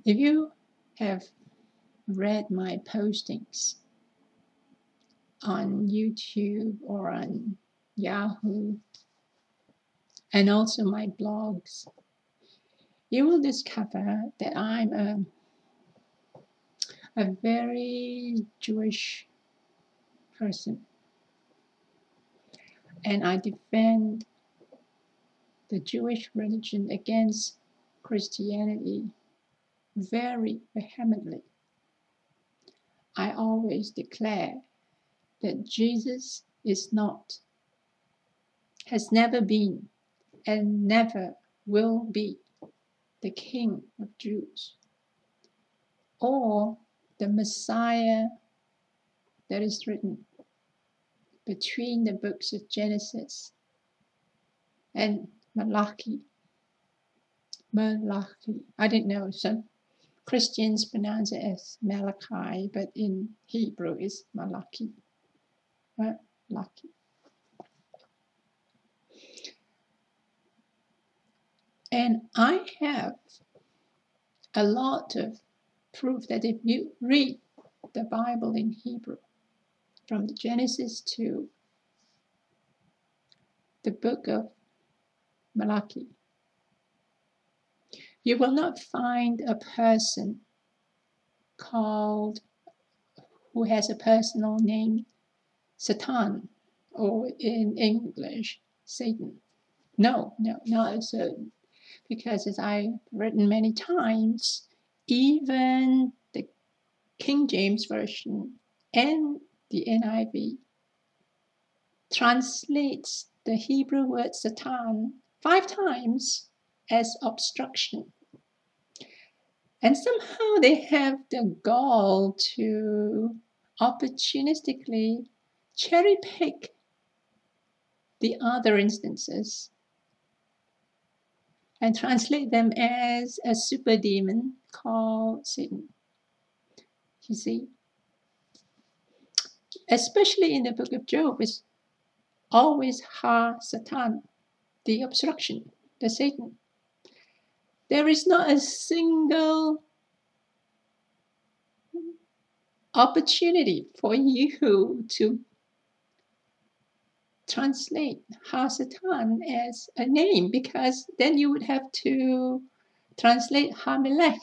If you have read my postings on YouTube or on Yahoo, and also my blogs, you will discover that I'm a very Jewish person, and I defend the Jewish religion against Christianity very vehemently. I always declare that Jesus is not, has never been, and never will be the King of Jews, or the Messiah that is written between the books of Genesis and Malachi. I didn't know, some Christians pronounce it as Malachi, but in Hebrew it's Malachi. Malachi. And I have a lot of proof that if you read the Bible in Hebrew, from the Genesis to the book of Malachi, you will not find a person who has a personal name Satan, or in English, Satan. No, not so. Because as I've written many times, even the King James Version and the NIV translates the Hebrew word Satan 5 times as obstruction. And somehow they have the gall to opportunistically cherry pick the other instances and translate them as a super demon called Satan. You see, especially in the book of Job, it's always Ha-Satan, the obstruction, the Satan. There is not a single opportunity for you to translate Ha-Satan as a name, because then you would have to translate Ha-Melech,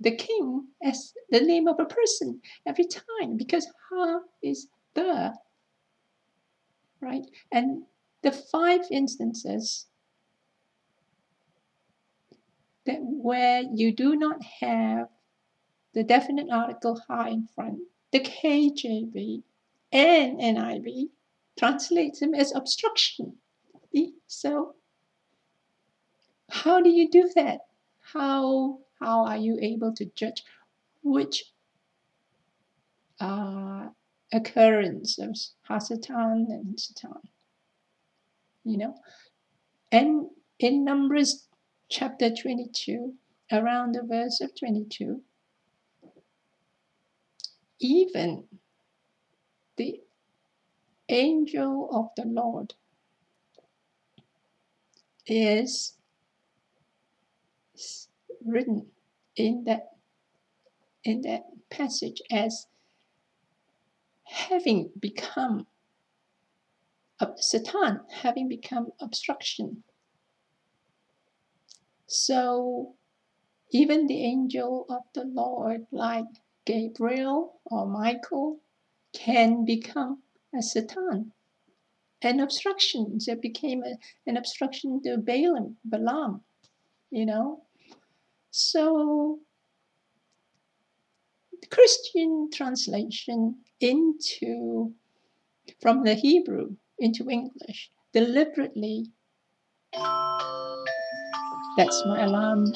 the king, as the name of a person every time, because Ha is the, right? And the 5 instances that where you do not have the definite article Ha in front, the KJV and NIV translates them as obstruction. So how do you do that? How are you able to judge which occurrence of Ha-Satan and Satan? You know, and in Numbers chapter 22, around the verse of 22, even the angel of the Lord is written in that passage as having become Satan, having become obstruction. So even the angel of the Lord, like Gabriel or Michael, can become a Satan, an obstruction. So it became an obstruction to Balaam, you know. So the Christian translation from the Hebrew into English deliberately, that's my alarm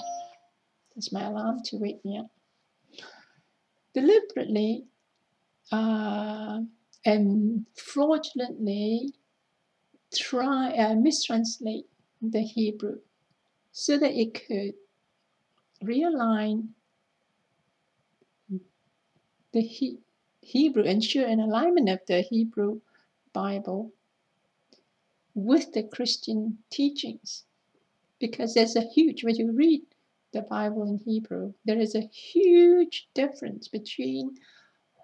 to wake me up, deliberately and fraudulently mistranslate the Hebrew so that it could realign the Hebrew, ensure an alignment of the Hebrew Bible with the Christian teachings. Because there's a huge, when you read the Bible in Hebrew, there is a huge difference between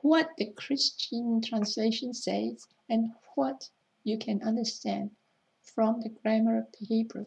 what the Christian translation says and what you can understand from the grammar of the Hebrew.